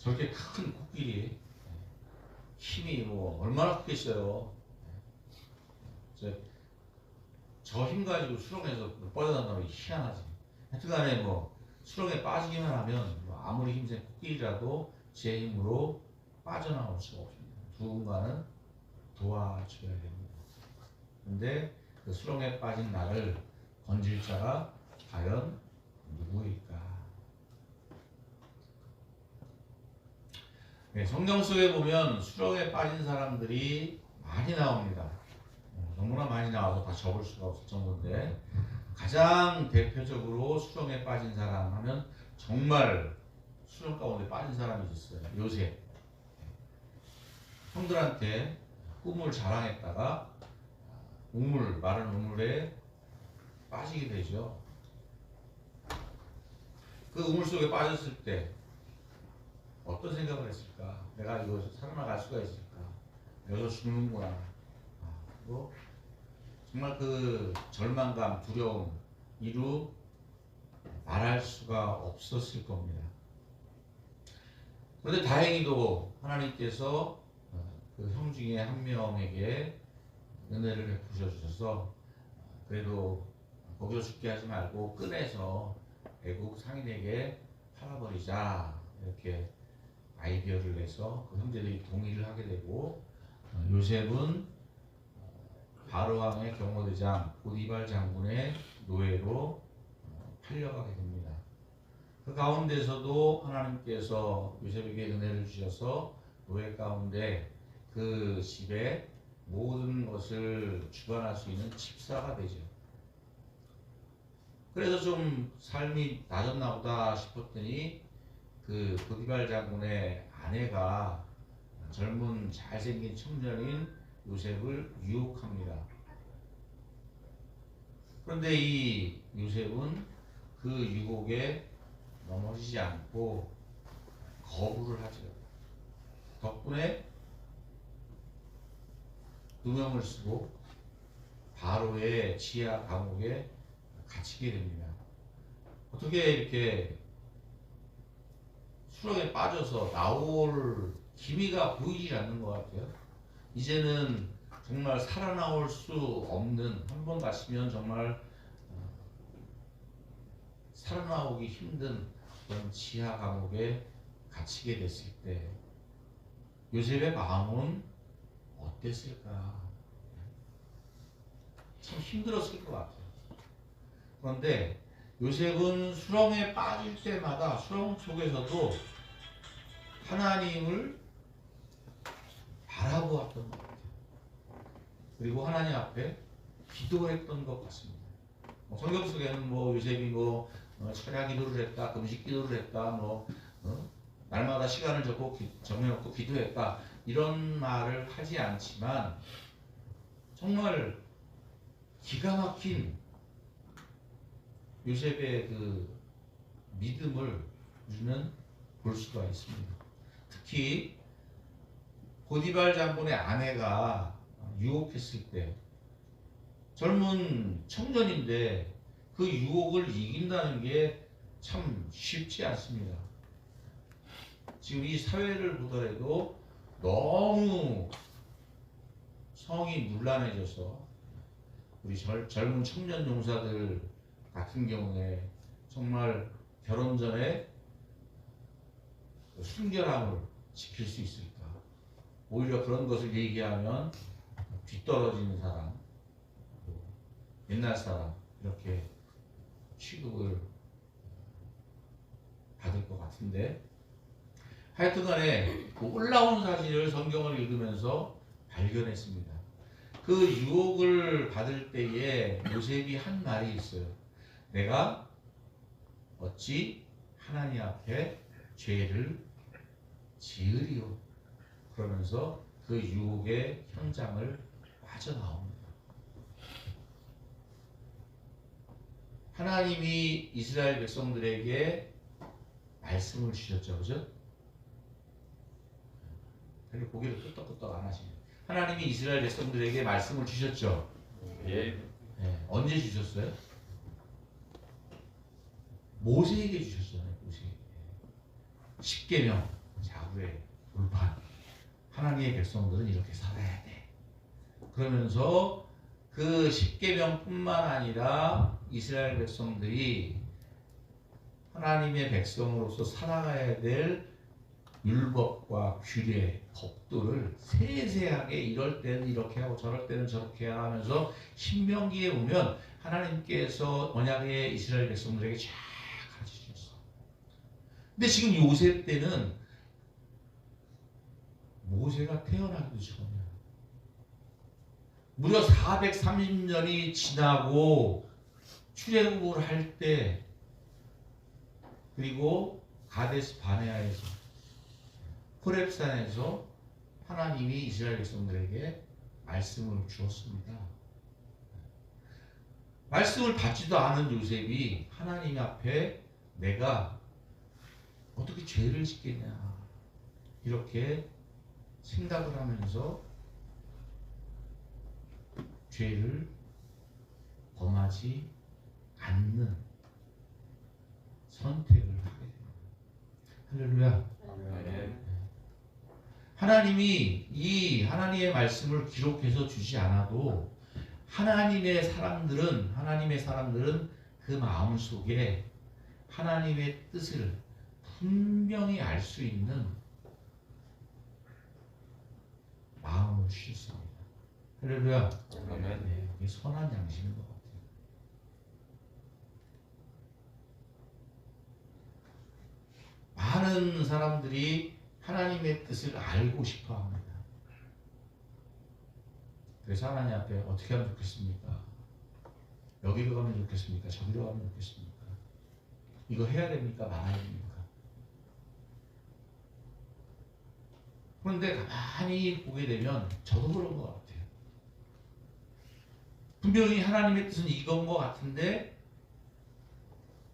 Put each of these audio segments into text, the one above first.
저렇게 큰 코끼리 힘이 뭐 얼마나 크겠어요. 저 힘 가지고 수렁에서 뻗어난다는 게 희한하지. 하여튼간에 뭐 수렁에 빠지기만 하면 뭐 아무리 힘센 코끼리라도 제 힘으로 빠져나올 수가 없습니다. 누군가는 도와줘야 됩니다. 근데 그 수렁에 빠진 나를 건질 자가 과연 누구일까? 네, 성경 속에 보면 수렁에 빠진 사람들이 많이 나옵니다. 너무나 많이 나와서 다 적을 수가 없을 정도인데, 가장 대표적으로 수렁에 빠진 사람 하면 정말 수렁 가운데 빠진 사람이 있어요. 요셉. 형들한테 꿈을 자랑했다가 마른 우물에 빠지게 되죠. 그 우물 속에 빠졌을 때 어떤 생각을 했을까? 내가 이거 살아나갈 수가 있을까? 여기서 죽는구나. 그리고 정말 그 절망감, 두려움, 이루 말할 수가 없었을 겁니다. 그런데 다행히도 하나님께서 그 형 중에 한 명에게 은혜를 베푸셔 주셔서 그래도 거기서 죽게 하지 말고 꺼내서 애국 상인에게 팔아버리자, 이렇게 아이디어를 내서 그 형제들이 동의를 하게 되고, 요셉은 바로왕의 경호대장 보디발 장군의 노예로 팔려가게 됩니다. 그 가운데서도 하나님께서 요셉에게 은혜를 주셔서 노예 가운데 그 집에 모든 것을 주관할 수 있는 집사가 되죠. 그래서 좀 삶이 낮았나 보다 싶었더니 그 보디발 장군의 아내가 젊은 잘생긴 청년인 요셉을 유혹합니다. 그런데 이 요셉은 그 유혹에 넘어지지 않고 거부를 하죠. 덕분에 누명을 쓰고 바로의 지하 감옥에 갇히게 됩니다. 어떻게 이렇게 수렁에 빠져서 나올 기미가 보이지 않는 것 같아요. 이제는 정말 살아나올 수 없는, 한 번 갇히면 정말 살아나오기 힘든 그런 지하 감옥에 갇히게 됐을 때 요셉의 마음은 어땠을까? 참 힘들었을 것 같아요. 그런데 요셉은 수렁에 빠질 때마다 수렁 속에서도 하나님을 바라보았던 것 같아요. 그리고 하나님 앞에 기도했던 것 같습니다. 성경 속에는 요셉이 철야 기도를 했다, 금식 기도를 했다, 날마다 시간을 정해놓고 기도했다, 이런 말을 하지 않지만 정말 기가 막힌 요셉의 그 믿음을 우리는 볼 수가 있습니다. 특히 보디발 장군의 아내가 유혹했을 때, 젊은 청년인데 그 유혹을 이긴다는 게 참 쉽지 않습니다. 지금 이 사회를 보더라도 너무 성이 문란해져서 우리 젊은 청년 용사들 같은 경우에 정말 결혼 전에 순결함을 지킬 수 있을까? 오히려 그런 것을 얘기하면 뒤떨어지는 사람, 옛날 사람, 이렇게 취급을 받을 것 같은데, 하여튼간에 그 올라온 사실을 성경을 읽으면서 발견했습니다. 그 유혹을 받을 때에 요셉이 한 말이 있어요. 내가 어찌 하나님 앞에 죄를 지으리요. 그러면서 그 유혹의 현장을 빠져나옵니다. 하나님이 이스라엘 백성들에게 말씀을 주셨죠, 그죠? 별로 고개를 끄덕끄덕 안 하시네요. 하나님이 이스라엘 백성들에게 말씀을 주셨죠. 예. 네. 언제 주셨어요? 모세에게 주셨잖아요. 모세에게. 십계명. 자, 그래 돌판 하나님의 백성들은 이렇게 살아야 돼. 그러면서 그 십계명뿐만 아니라 이스라엘 백성들이 하나님의 백성으로서 살아가야 될 율법과 규례, 법도를 세세하게 이럴 때는 이렇게 하고 저럴 때는 저렇게 하면서 신명기에 보면 하나님께서 언약의 이스라엘 백성들에게 쫙 가르치셨어. 근데 지금 요셉 때는 모세가 태어나기도 전이야. 무려 430년이 지나고 출애굽을 할 때, 그리고 가데스 바네아에서 호렙산에서 하나님이 이스라엘 백성들에게 말씀을 주었습니다. 말씀을 받지도 않은 요셉이 하나님 앞에 내가 어떻게 죄를 짓겠냐 이렇게 생각을 하면서 죄를 범하지 않는 선택을 하게 됩니다. 할렐루야. 하나님이 이 하나님의 말씀을 기록해서 주지 않아도 하나님의 사람들은 그 마음 속에 하나님의 뜻을 분명히 알 수 있는 마음을 주셨습니다. 할렐루야. 네, 이게 선한 양심인 것 같아요. 많은 사람들이 하나님의 뜻을 알고 싶어 합니다. 그래서 하나님 앞에 어떻게 하면 좋겠습니까? 여기로 가면 좋겠습니까? 저기로 가면 좋겠습니까? 이거 해야 됩니까? 말아야 됩니까? 그런데 가만히 보게 되면 저도 그런 것 같아요. 분명히 하나님의 뜻은 이건 것 같은데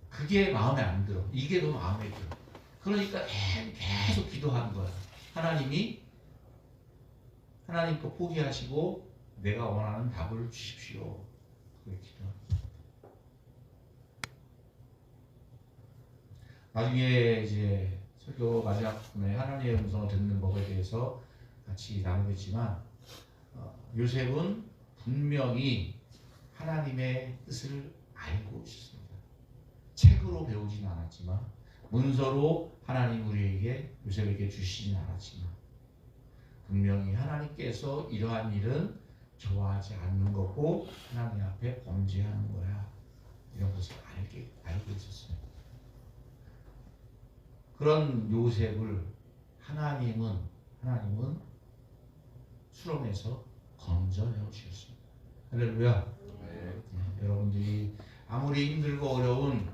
그게 마음에 안 들어. 이게 더 마음에 들어. 그러니까 계속 기도하는 거야. 하나님 또 포기하시고 내가 원하는 답을 주십시오. 그렇게 기도합니다. 나중에 이제 설교 마지막 부분에 하나님의 음성을 듣는 법에 대해서 같이 나누겠지만 요셉은 분명히 하나님의 뜻을 알고 있었습니다. 책으로 배우지는 않았지만 문서로 하나님 우리에게 요셉에게 주시진 않았지만 분명히 하나님께서 이러한 일은 좋아하지 않는 거고 하나님 앞에 범죄하는 거야. 이런 것을 알고 있었어요. 그런 요셉을 하나님은 수렁에서 건져내어 주셨습니다. 할렐루야. 네, 여러분들이 아무리 힘들고 어려운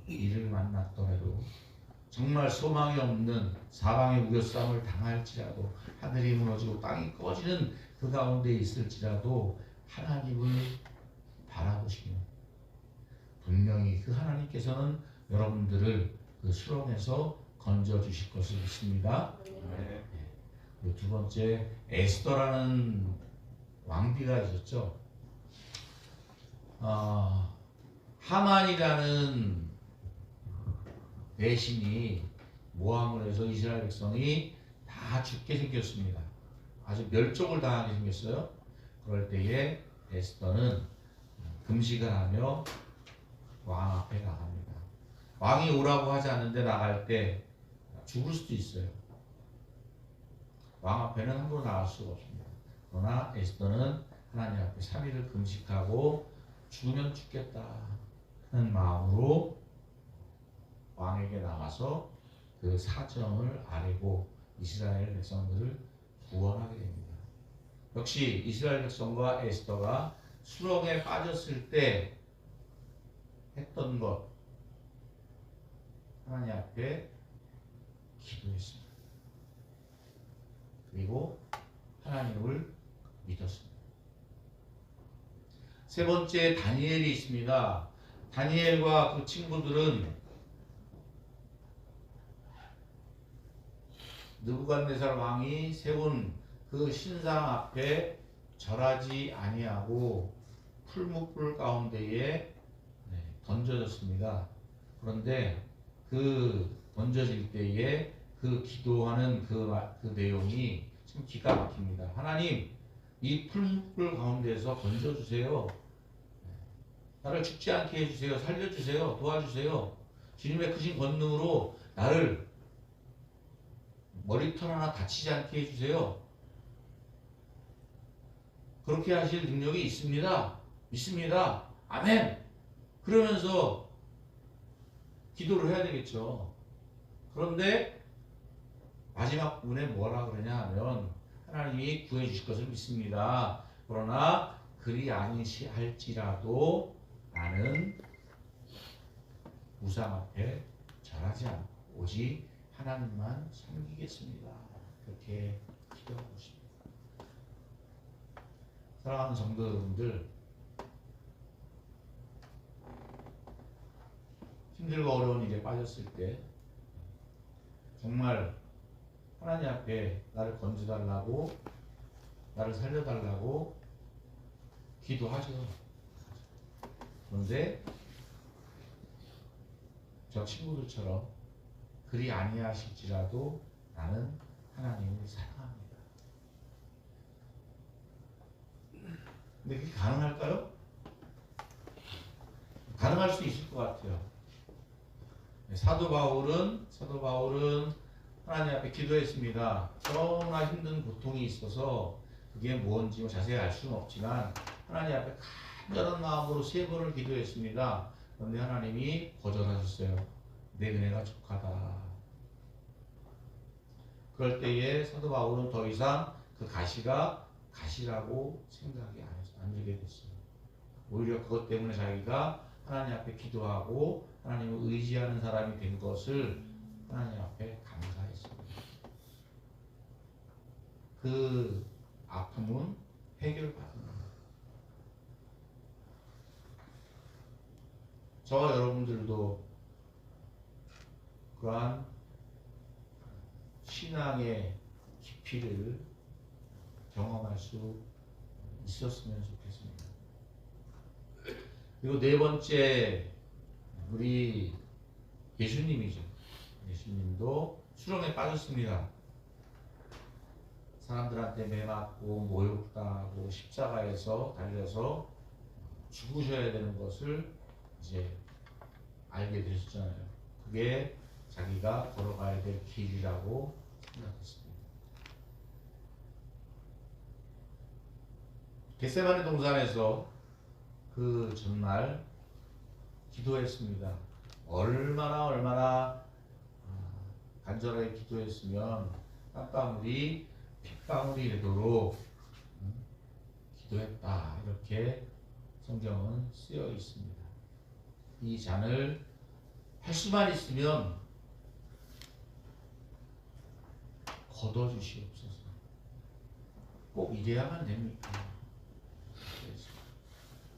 일을 만났더라도 정말 소망이 없는 사방의 우겨쌈을 당할지라도 하늘이 무너지고 땅이 꺼지는 그 가운데 있을지라도 하나님을 바라보시면 분명히 그 하나님께서는 여러분들을 그 수렁에서 건져주실 것을 믿습니다. 네. 두 번째, 에스더라는 왕비가 있었죠. 하만이라는 배신이 모함을 해서 이스라엘 백성이 다 죽게 생겼습니다. 아주 멸종을 당하게 생겼어요. 그럴 때에 에스더는 금식을 하며 왕 앞에 나갑니다. 왕이 오라고 하지 않는데 나갈 때 죽을 수도 있어요. 왕 앞에는 함부로 나갈 수가 없습니다. 그러나 에스더는 하나님 앞에 3일을 금식하고 죽으면 죽겠다 하는 마음으로 왕에게 나가서 그 사정을 아뢰고 이스라엘 백성들을 구원하게 됩니다. 역시 이스라엘 백성과 에스더가 수렁에 빠졌을 때 했던 것, 하나님 앞에 기도했습니다. 그리고 하나님을 믿었습니다. 세 번째, 다니엘이 있습니다. 다니엘과 그 친구들은 느부갓네살 왕이 세운 그 신상 앞에 절하지 아니하고 풀무불 가운데에 던져졌습니다. 그런데 그 던져질 때에 그 기도하는 그 내용이 참 기가 막힙니다. 하나님, 이 풀물 가운데서 건져주세요. 나를 죽지 않게 해주세요. 살려주세요. 도와주세요. 주님의 크신 권능으로 나를 머리털 하나 다치지 않게 해주세요. 그렇게 하실 능력이 있습니다. 믿습니다. 아멘. 그러면서 기도를 해야 되겠죠. 그런데 마지막 부분에 뭐라 그러냐 하면 하나님이 구해 주실 것을 믿습니다. 그러나 그리 아니할지라도 나는 우상 앞에 절하지 않고 오직 하나님만 섬기겠습니다. 그렇게 기도하고 있습니다. 사랑하는 성도 여러분들, 힘들고 어려운 일에 빠졌을 때 정말 하나님 앞에 나를 건져달라고, 나를 살려달라고 기도하죠. 그런데 저 친구들처럼 그리 아니하실지라도 나는 하나님을 사랑합니다. 근데 그게 가능할까요? 가능할 수 있을 것 같아요. 사도 바울은 하나님 앞에 기도했습니다. 너무나 힘든 고통이 있어서 그게 뭔지 자세히 알 수는 없지만 하나님 앞에 간절한 마음으로 3번을 기도했습니다. 그런데 하나님이 거절하셨어요. 내 은혜가 족하다. 그럴 때에 사도 바울은 더 이상 그 가시가 가시라고 생각이 안 들게 됐어요. 오히려 그것 때문에 자기가 하나님 앞에 기도하고 하나님을 의지하는 사람이 된 것을 하나님 앞에 감사했습니다. 그 아픔은 해결받은 거예요. 저와 여러분들도 그러한 신앙의 깊이를 경험할 수 있었으면 좋겠습니다. 그리고 4번째, 우리 예수님이죠. 예수님도 수렁에 빠졌습니다. 사람들한테 매맞고 모욕당하고 십자가에서 달려서 죽으셔야 되는 것을 이제 알게 되셨잖아요. 그게 자기가 걸어가야 될 길이라고 생각했습니다. 겟세마네 동산에서 그 전날 기도했습니다. 얼마나 간절하게 기도했으면 땀방울이 핏방울이 되도록 기도했다. 이렇게 성경은 쓰여 있습니다. 이 잔을 할 수만 있으면 걷어주시옵소서. 꼭 이래야만 됩니까?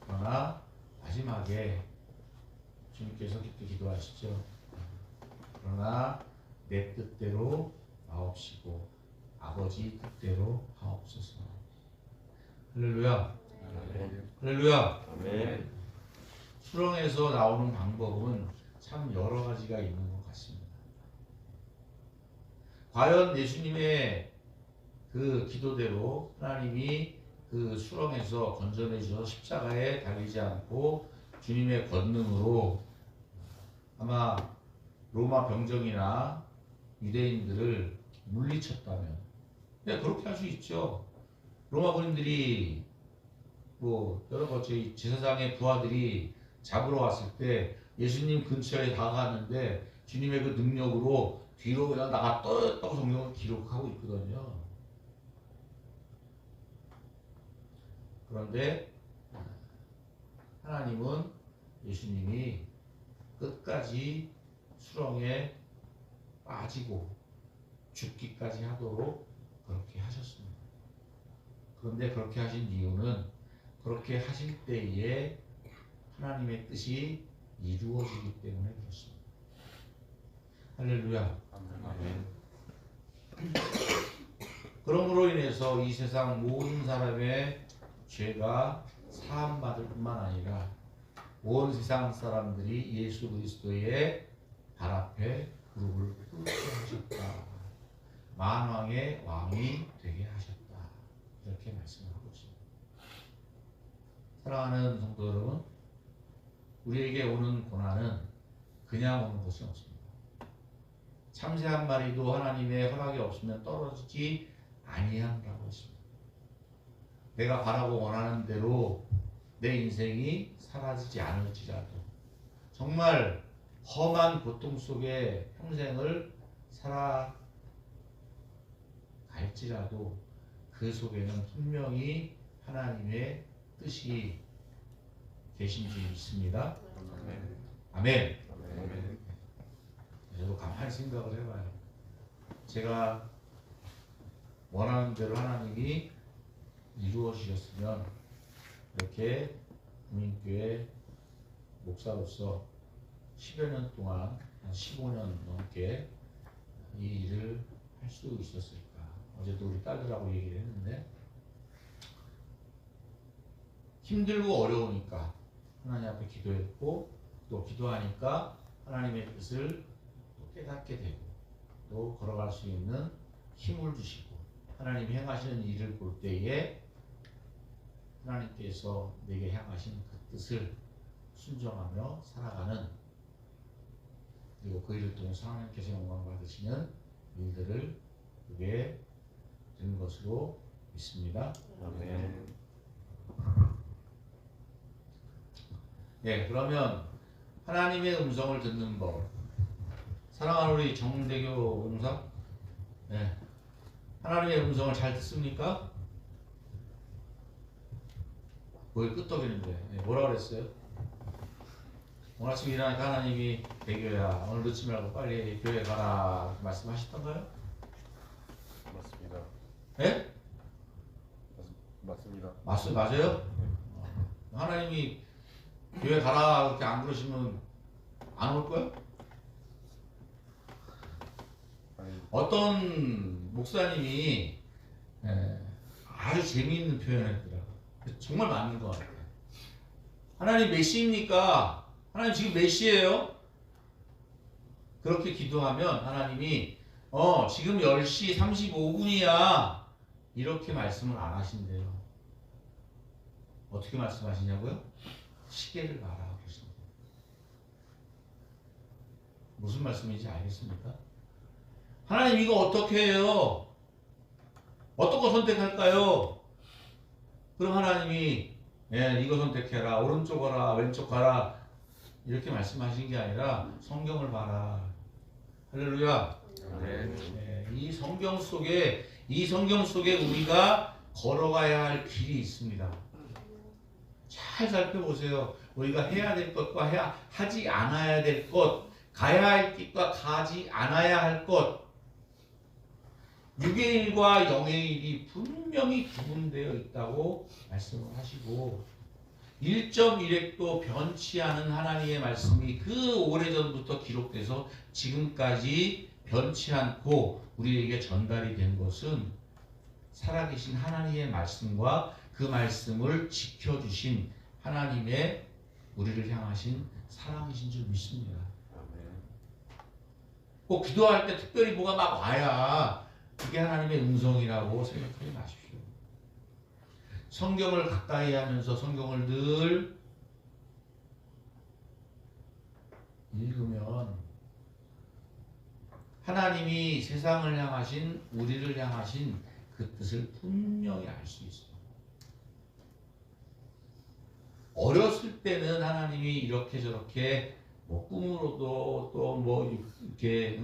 그러나 마지막에 주님께서 그때 기도하시죠. 그러나 내 뜻대로 마옵시고 아버지 뜻대로 하옵소서. 할렐루야. 할렐루야. 아멘. 수렁에서 나오는 방법은 참 여러 가지가 있는 것 같습니다. 과연 예수님의 그 기도대로 하나님이 그 수렁에서 건져내 주셔서 십자가에 달리지 않고 주님의 권능으로 아마 로마 병정이나 유대인들을 물리쳤다면, 그렇게 할 수 있죠. 로마 군인들이 뭐 여러 가지 제사장의 부하들이 잡으러 왔을 때 예수님 근처에 다가갔는데 주님의 그 능력으로 뒤로 그냥 나가 떠였다고 성경을 기록하고 있거든요. 그런데 하나님은 예수님이 끝까지 수렁에 빠지고 죽기까지 하도록 그렇게 하셨습니다. 그런데 그렇게 하신 이유는 그렇게 하실 때에 하나님의 뜻이 이루어지기 때문에 그렇습니다. 할렐루야. 아멘. 그러므로 인해서 이 세상 모든 사람의 죄가 사함받을 뿐만 아니라 온 세상 사람들이 예수 그리스도의 발 앞에 무릎을 꿇게 하셨다. 만왕의 왕이 되게 하셨다. 이렇게 말씀을 하고 있습니다. 사랑하는 성도 여러분, 우리에게 오는 고난은 그냥 오는 것이 없습니다. 참새 한 마리도 하나님의 허락이 없으면 떨어지지 아니한다고 했습니다. 내가 바라고 원하는 대로 내 인생이 사라지지 않을지라도 정말 험한 속에 평생을 살아갈지라도 그 속에는 분명히 하나님의 뜻이 계신 줄 믿습니다. 아멘. 아멘. 저도 가만히 생각을 해봐요. 제가 원하는 대로 하나님이 이루어 주셨으면 이렇게 국민교회 목사로서 10여 년 동안 한 15년 넘게 이 일을 할 수 있었을까. 어제도 우리 딸들하고 얘기를 했는데 힘들고 어려우니까 하나님 앞에 기도했고 또 기도하니까 하나님의 뜻을 또 깨닫게 되고 또 걸어갈 수 있는 힘을 주시고 하나님이 행하시는 일을 볼 때에 하나님께서 내게 향하신 그 뜻을 순종하며 살아가는, 그리고 그 일을 통해서 하나님께서 영광 받으시는 일들을 보게 된 것으로 믿습니다. 아멘. 네, 그러면 하나님의 음성을 듣는 법. 사랑하는 우리 정대교 용사, 네, 하나님의 음성을 잘 듣습니까? 뭘 끄떡이는데, 네, 뭐라 그랬어요? 오늘 아침 일어나니까 하나님이 대교야, 오늘 늦지 말고 빨리 교회 가라 말씀하셨던가요? 맞습니다. 네? 맞습니다. 맞아요? 하나님이 교회 가라 그렇게 안 그러시면 안 올 거야? 아니, 어떤 목사님이 아주 재미있는 표현을 했더라고요. 정말 맞는 것 같아요. 하나님 몇 시입니까? 하나님 지금 몇 시예요? 그렇게 기도하면 하나님이 지금 10시 35분이야 이렇게 말씀을 안 하신대요. 어떻게 말씀하시냐고요? 시계를 봐라 그러신대요. 무슨 말씀인지 알겠습니까? 하나님 이거 어떻게 해요? 어떤 거 선택할까요? 그럼 하나님이 이거 선택해라, 오른쪽 가라, 왼쪽 가라 이렇게 말씀하신 게 아니라 성경을 봐라. 할렐루야. 이 성경 속에 우리가 걸어가야 할 길이 있습니다. 잘 살펴보세요. 우리가 해야 될 것과 하지 않아야 될 것, 가야 할 길과 가지 않아야 할 것, 육의 일과 영의 일이 분명히 구분되어 있다고 말씀을 하시고 1.1획도 변치 않은 하나님의 말씀이 그 오래전부터 기록돼서 지금까지 변치 않고 우리에게 전달이 된 것은 살아계신 하나님의 말씀과 그 말씀을 지켜주신 하나님의 우리를 향하신 사랑이신 줄 믿습니다. 꼭 기도할 때 특별히 뭐가 막 와야 그게 하나님의 음성이라고 생각하지 마십시오. 성경을 가까이 하면서 성경을 늘 읽으면 하나님이 세상을 향하신 우리를 향하신 그 뜻을 분명히 알 수 있어요. 어렸을 때는 하나님이 이렇게 저렇게 뭐 꿈으로도 또 뭐 이렇게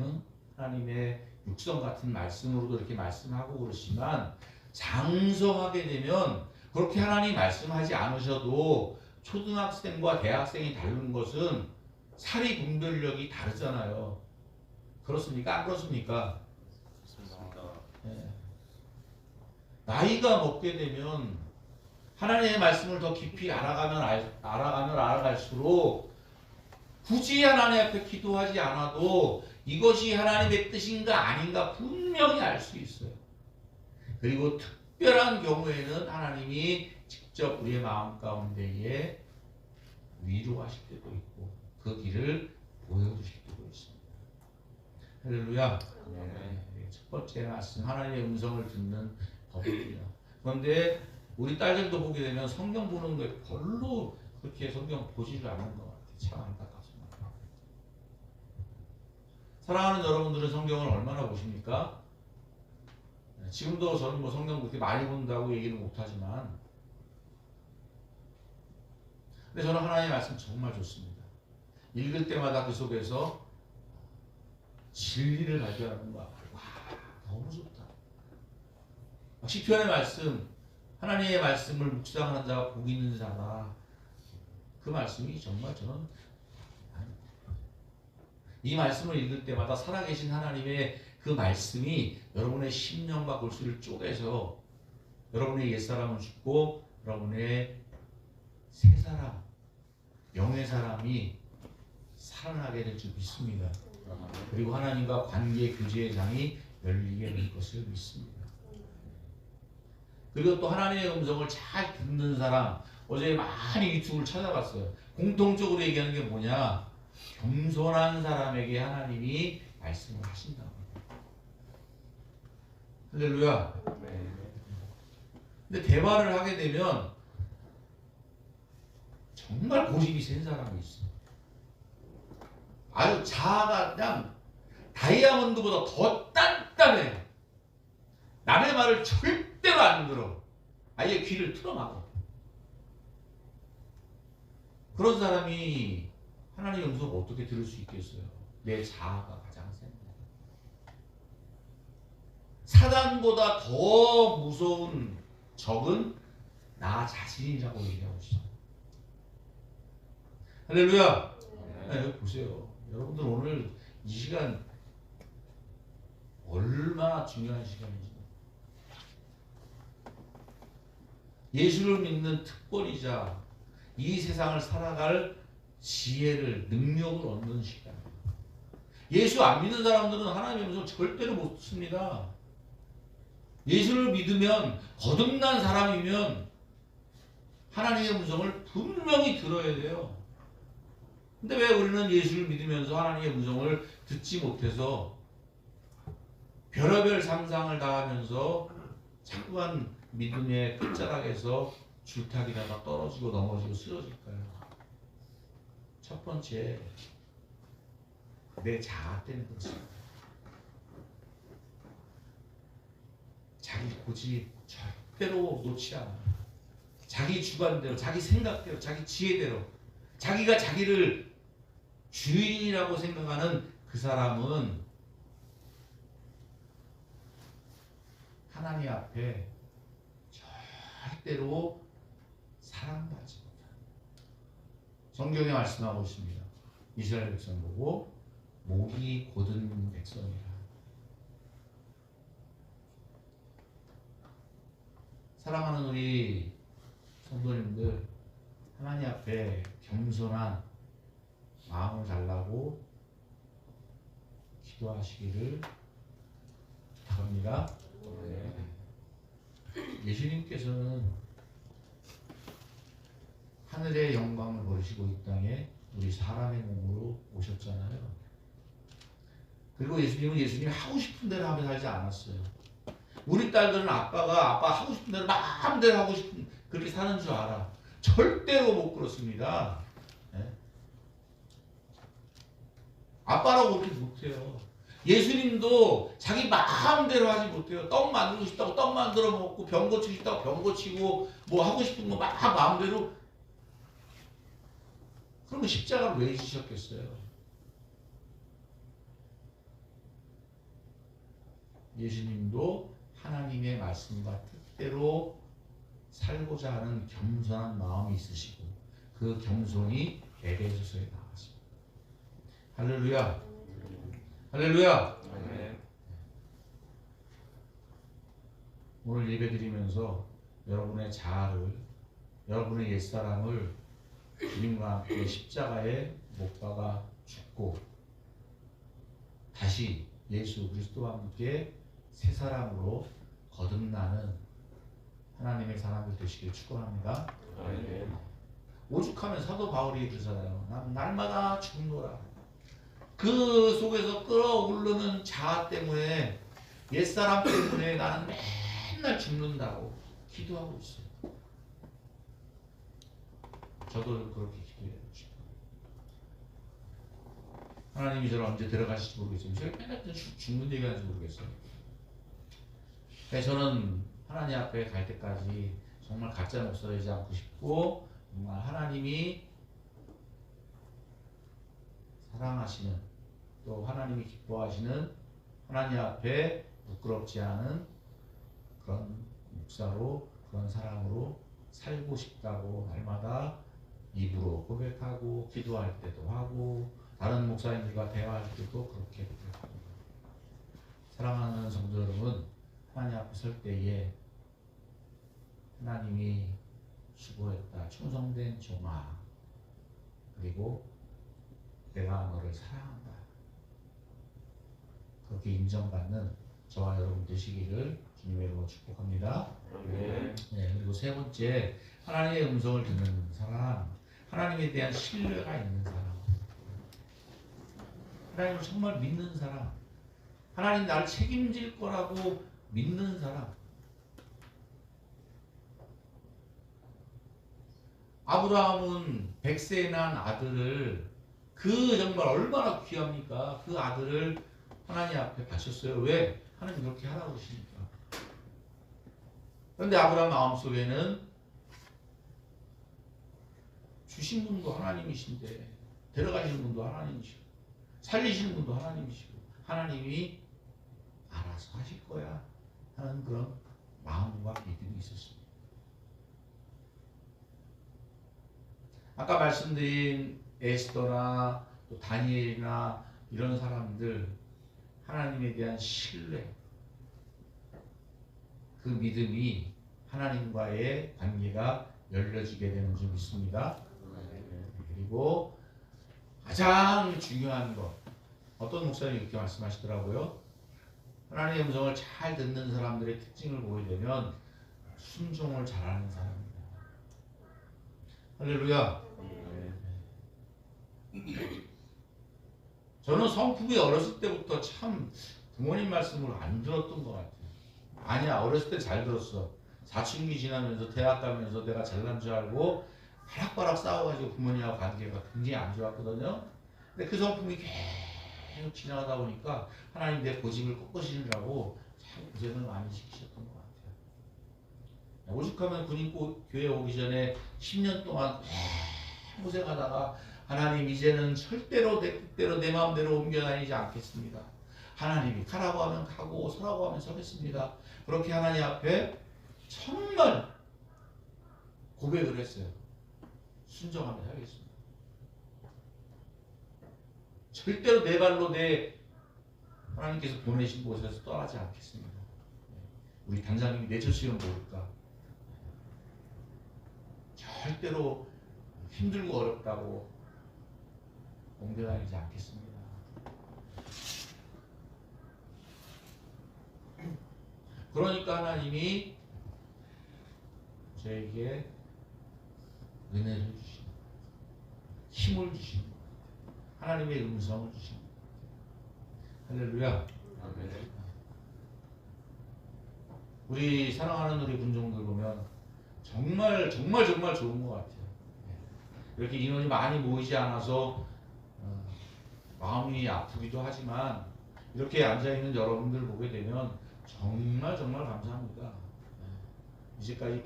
하나님의 육성 같은 말씀으로도 이렇게 말씀하고 그러시지만 장성하게 되면 그렇게 하나님 말씀하지 않으셔도 초등학생과 대학생이 다른 것은 사리 분별력이 다르잖아요. 그렇습니까? 안 그렇습니까? 네. 나이가 먹게 되면 하나님의 말씀을 더 깊이 알아갈수록 굳이 하나님 앞에 기도하지 않아도 이것이 하나님의 뜻인가 아닌가 분명히 알 수 있어요. 그리고 특별한 경우에는 하나님이 직접 우리의 마음 가운데에 위로하실 때도 있고 그 길을 보여주실 때도 있습니다. 할렐루야. 첫 번째 말씀 하나님의 음성을 듣는 법입니다. 그런데 우리 딸들도 보게 되면 성경 보는 게 별로 그렇게 성경 보지를 않는 것 같아요. 참 안타깝습니다. 사랑하는 여러분들은 성경을 얼마나 보십니까? 지금도 저는 뭐 성경 그렇게 많이 본다고 얘기는 못하지만, 근데 저는 하나님의 말씀 정말 좋습니다. 읽을 때마다 그 속에서 진리를 발견하는 거야. 와, 너무 좋다. 시편의 말씀, 하나님의 말씀을 묵상하는 자가 복 있는 자다. 그 말씀이 정말 저는 이 말씀을 읽을 때마다 살아계신 하나님의 그 말씀이 여러분의 심령과 골수를 쪼개서 여러분의 옛사람은 죽고 여러분의 새사람, 영의 사람이 살아나게 될 줄 믿습니다. 그리고 하나님과 관계 교제의 장이 열리게 될 것을 믿습니다. 그리고 또 하나님의 음성을 잘 듣는 사람, 어제 많이 유튜브를 찾아봤어요. 공통적으로 얘기하는 게 뭐냐? 겸손한 사람에게 하나님이 말씀을 하신다고. 할렐루야. 근데 대화를 하게 되면 정말 고집이 센 사람이 있어. 아주 자아가 그냥 다이아몬드보다 더 단단해. 남의 말을 절대로 안 들어. 아예 귀를 틀어막아. 그런 사람이 하나님의 음성을 어떻게 들을 수 있겠어요? 내 자아가 가장 센데. 사단보다 더 무서운 적은 나 자신이라고 얘기하고 있어. 할렐루야. 네, 여기 보세요. 여러분들 오늘 이 시간 얼마나 중요한 시간인지. 예수를 믿는 특권이자 이 세상을 살아갈 지혜를, 능력을 얻는 시간. 예수 안 믿는 사람들은 하나님의 음성을 절대로 못 듣습니다. 예수를 믿으면, 거듭난 사람이면 하나님의 음성을 분명히 들어야 돼요. 근데 왜 우리는 예수를 믿으면서 하나님의 음성을 듣지 못해서 별의별 상상을 다 하면서 자꾸만 믿음의 끝자락에서 줄타기라가 떨어지고 넘어지고 쓰러질까요? 첫 번째, 내 자아 때문에 그렇습니다. 자기 고집 절대로 놓지 않아. 자기 주관대로, 자기 생각대로, 자기 지혜대로, 자기가 자기를 주인이라고 생각하는 그 사람은 하나님 앞에 절대로 사랑받지 못한다. 성경에 말씀하고 있습니다. 이스라엘 백성 보고 목이 곧은 백성이라. 사랑하는 우리 성도님들, 하나님 앞에 겸손한 마음을 달라고 기도하시기를 부탁합니다. 예수님께서는 하늘의 영광을 버리시고 이 땅에 우리 사람의 몸으로 오셨잖아요. 그리고 예수님은 하고 싶은 대로 하며 살지 않았어요. 우리 딸들은 아빠 하고 싶은 대로 마음대로 하고 싶은 그렇게 사는 줄 알아. 절대로 못 그렇습니다. 네? 아빠라고 그렇게 못해요. 예수님도 자기 마음대로 하지 못해요. 떡 만들고 싶다고 떡 만들어 먹고, 병 고치고 싶다고 병 고치고, 뭐 하고 싶은 거 막 마음대로. 그러면 십자가를 왜 지셨겠어요? 예수님도 하나님의 말씀과 뜻대로 살고자 하는 겸손한 마음이 있으시고, 그 겸손이 에베소서에 나왔습니다. 할렐루야. 할렐루야. 아멘. 오늘 예배드리면서 여러분의 자아를, 여러분의 옛사람을 주님과 함께 십자가에 못 박아 죽고 다시 예수 그리스도와 함께 새 사람으로 거듭나는 하나님의 사람들 되시길 축원합니다. 아멘. 오죽하면 사도 바울이 그러잖아요. 난 날마다 죽노라. 그 속에서 끌어오르는 자아 때문에 옛사람 때문에 나는 맨날 죽는다고 기도하고 있어요. 저도 그렇게 기도해요. 하나님이 저를 언제 데려가실지 모르겠어요. 제가 맨날 죽는 얘기하는지 모르겠어요. 저는 하나님 앞에 갈 때까지 정말 가짜 목사 되지 않고 싶고, 정말 하나님이 사랑하시는, 또 하나님이 기뻐하시는, 하나님 앞에 부끄럽지 않은 그런 목사로, 그런 사람으로 살고 싶다고 날마다 입으로 고백하고, 기도할 때도 하고, 다른 목사님들과 대화할 때도 그렇게 고백합니다. 사랑하는 성도 여러분, 하나님 앞에 설 때에 하나님이 수고했다, 충성된 종아, 그리고 내가 너를 사랑한다, 그렇게 인정받는 저와 여러분 되시기를 주님의 이름으로 축복합니다. 네, 그리고 세 번째, 하나님의 음성을 듣는 사람, 하나님에 대한 신뢰가 있는 사람, 하나님을 정말 믿는 사람, 하나님 나를 책임질 거라고 믿는 사람. 아브라함은 100세에 난 아들을, 그 정말 얼마나 귀합니까? 그 아들을 하나님 앞에 바쳤어요. 왜? 하나님 그렇게 하라고 그러시니까. 그런데 아브라함 마음속에는 주신 분도 하나님이신데, 데려가시는 분도 하나님이시고, 살리시는 분도 하나님이시고, 하나님이 알아서 하실 거야 하는 그런 마음과 믿음이 있었습니다. 아까 말씀드린 에스더나 또 다니엘이나 이런 사람들, 하나님에 대한 신뢰, 그 믿음이 하나님과의 관계가 열려지게 되는 줄 믿습니다. 그리고 가장 중요한 것, 어떤 목사님이 이렇게 말씀하시더라고요. 하나님의 음성을 잘 듣는 사람들의 특징을 보게 되면 순종을 잘하는 사람입니다. 할렐루야. 저는 성품이 어렸을 때부터 참 부모님 말씀을 안 들었던 것 같아요. 아니야, 어렸을 때 잘 들었어. 사춘기 지나면서 대학 가면서 내가 잘난 줄 알고 바락바락 싸워가지고 부모님하고 관계가 굉장히 안 좋았거든요. 근데 그 성품이 계속 지나가다 보니까 하나님 내 고집을 꺾으시느라고 참 고생을 많이 시키셨던 것 같아요. 오죽하면 교회 오기 전에 10년 동안 고생하다가, 하나님 이제는 절대로 내 뜻대로 내 마음대로 옮겨 다니지 않겠습니다. 하나님이 가라고 하면 가고 서라고 하면 서겠습니다. 그렇게 하나님 앞에 정말 고백을 했어요. 순종하며 살겠습니다. 절대로 내 발로 하나님께서 보내신 곳에서 떠나지 않겠습니다. 우리 단장님이 내쫓으면 모를까? 절대로 힘들고 어렵다고 옮겨다니지 않겠습니다. 그러니까 하나님이 저에게 은혜를 주십니다. 힘을 주십니다. 하나님의 음성을 주십니다. 할렐루야. 아멘. 우리 사랑하는 우리 군종들 보면 정말 좋은 것 같아요. 이렇게 인원이 많이 모이지 않아서 마음이 아프기도 하지만, 이렇게 앉아있는 여러분들 보게 되면 정말 감사합니다. 이제까지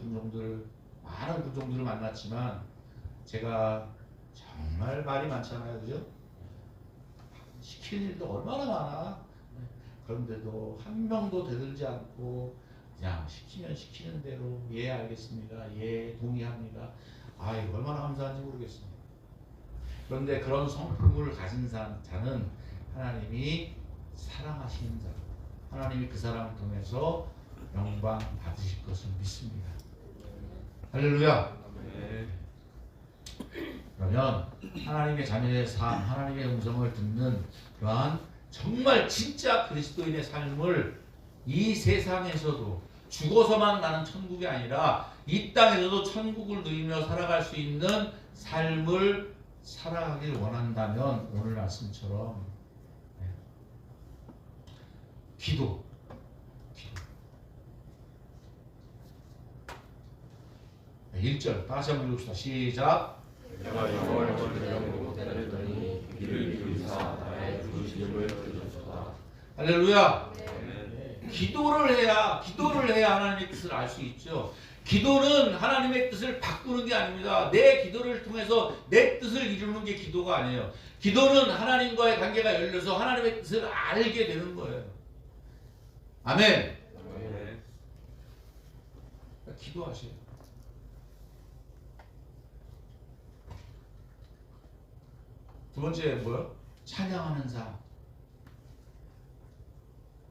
많은 군종들을 만났지만 제가 정말 말이 많잖아요, 그죠? 시킬 일도 얼마나 많아. 그런데도 한 명도 대들지 않고 그냥 시키면 시키는 대로 예 알겠습니다, 예 동의합니다. 이거 얼마나 감사한지 모르겠습니다. 그런데 그런 성품을 가진 자는 하나님이 사랑하시는 자, 하나님이 그 사람을 통해서 영광 받으실 것을 믿습니다. 할렐루야. 그러면 하나님의 자녀의 삶, 하나님의 음성을 듣는 그러한 정말 진짜 그리스도인의 삶을 이 세상에서도 죽어서만 가는 천국이 아니라 이 땅에서도 천국을 누리며 살아갈 수 있는 삶을 살아가길 원한다면 오늘 말씀처럼 기도, 1절 다 같이 한번 읽읍시다. 시작. 내가 여호와의 전령으로 기다렸더니 귀를 기울이사 나의 부르심을 들으소서. 할렐루야. 아멘. 기도를 해야 하나님의 뜻을 알 수 있죠. 기도는 하나님의 뜻을 바꾸는 게 아닙니다. 내 기도를 통해서 내 뜻을 이루는 게 기도가 아니에요. 기도는 하나님과의 관계가 열려서 하나님의 뜻을 알게 되는 거예요. 아멘. 아멘. 기도하세요. 두 번째 뭐요? 찬양하는 삶.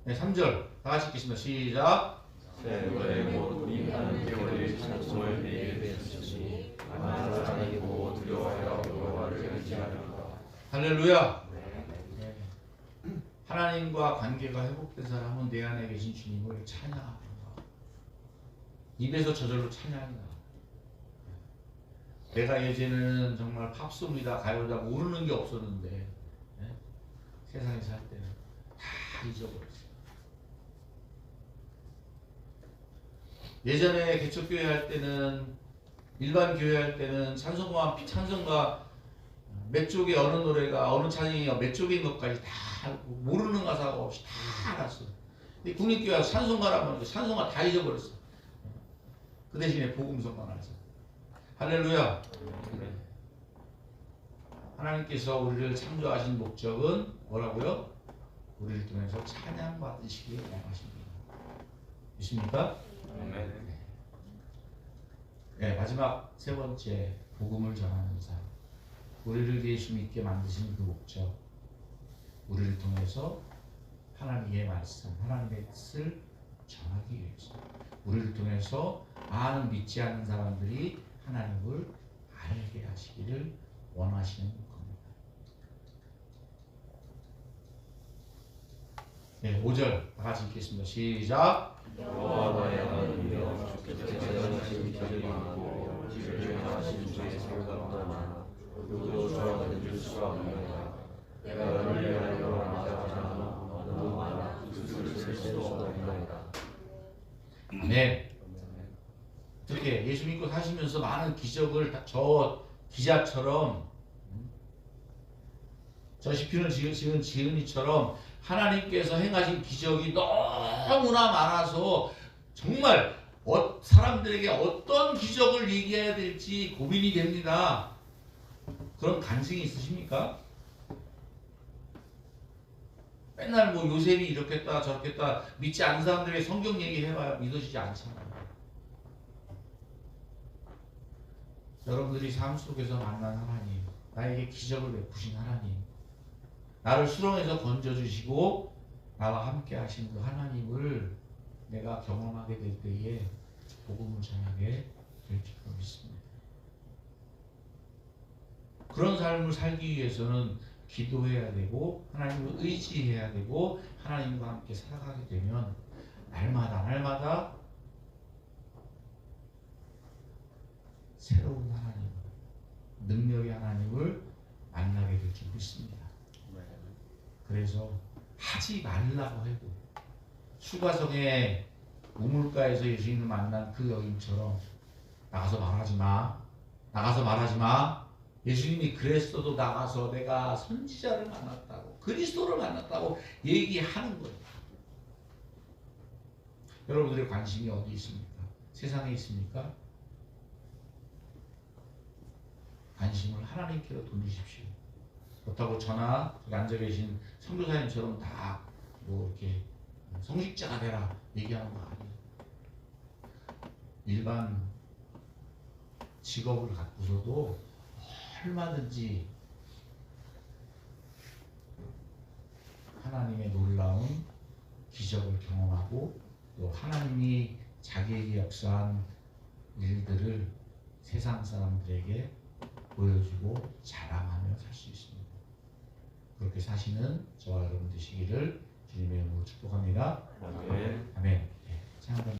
네, 3절 다 같이 읽겠습니다. 시작. 새 노래 곧 우리 하나님께 올릴 찬송을 내게 주시니 만한 사람이 보고 두려워하여 여호와를 의지하리로다. 할렐루야. 네. 하나님과 관계가 회복된 사람은 내 안에 계신 주님을 찬양합니다. 입에서 저절로 찬양이 나와. 내가 예전에는 정말 팝송이다 가요다 모르는 게 없었는데 네? 세상에 살 때는 다 잊어버렸어요. 예전에 개척교회 할 때는 일반 교회 할 때는 찬송가 몇 쪽에 어느 노래가 어느 찬양이 몇 쪽인 것까지 다 알고 모르는 가사가 없이 다 알았어요. 근데 국립교회 와서 찬송가라면 찬송가 다 잊어버렸어요. 그 대신에 복음성만 알았어요. 할렐루야. 하나님께서 우리를 창조하신 목적은 뭐라고요? 우리를 통해서 찬양받으시길 원하십니다. 믿습니까? 아멘. 네, 마지막 세 번째 복음을 전하는 삶. 우리를 예수 믿게 만드신 그 목적. 우리를 통해서 하나님의 말씀, 하나님의 뜻을 전하기 위해서. 우리를 통해서 많은 믿지 않는 사람들이 하나님을 알게 하시기를 원하시는 겁니다. 네, 5절 다 같이 읽겠습니다. 시작. 여호와 나의 하나님이여 주께서 대단하신 기적이 많고 지를 행하신 주의 생각보다 많아 누구도 저와 견줄 수가 없느니라. 내가 너를 위하여 마다하나 너무 많아 뜻을 쓸 수도 없느니라. 네. 그렇게 예수 믿고 사시면서 많은 기적을 저 기자처럼 저 시편을 지은 지은이처럼 하나님께서 행하신 기적이 너무나 많아서 정말 사람들에게 어떤 기적을 얘기해야 될지 고민이 됩니다. 그런 간증이 있으십니까? 맨날 뭐 요셉이 이렇게 했다 저렇게 했다 믿지 않는 사람들에게 성경 얘기해봐야 믿어지지 않잖아요. 여러분들이 삶 속에서 만난 하나님, 나에게 기적을 베푸신 하나님, 나를 수렁에서 건져주시고 나와 함께 하신 그 하나님을 내가 경험하게 될 때에 복음을 전하게 될 줄로 믿습니다. 그런 삶을 살기 위해서는 기도해야 되고 하나님을 의지해야 되고 하나님과 함께 살아가게 되면 날마다 새로운 하나님, 능력의 하나님을 만나게 될 줄 믿습니다. 그래서 하지 말라고 해도 수가성의 우물가에서 예수님을 만난 그 여인처럼 나가서 말하지 마. 나가서 말하지 마. 예수님이 그랬어도 나가서 내가 선지자를 만났다고 그리스도를 만났다고 얘기하는 거예요. 여러분들의 관심이 어디 있습니까? 세상에 있습니까? 관심을 하나님께로 돌리십시오. 그렇다고 저나 저기 앉아 계신 선교사님처럼 다 뭐 이렇게 성직자가 되라 얘기하는 거 아니에요. 일반 직업을 갖고서도 얼마든지 하나님의 놀라운 기적을 경험하고 또 하나님이 자기에게 역사한 일들을 세상 사람들에게 보여주고 자랑하며 살 수 있습니다. 그렇게 사시는 저와 여러분 되시기를 주님의 이름으로 축복합니다. 아멘. 아멘. 네,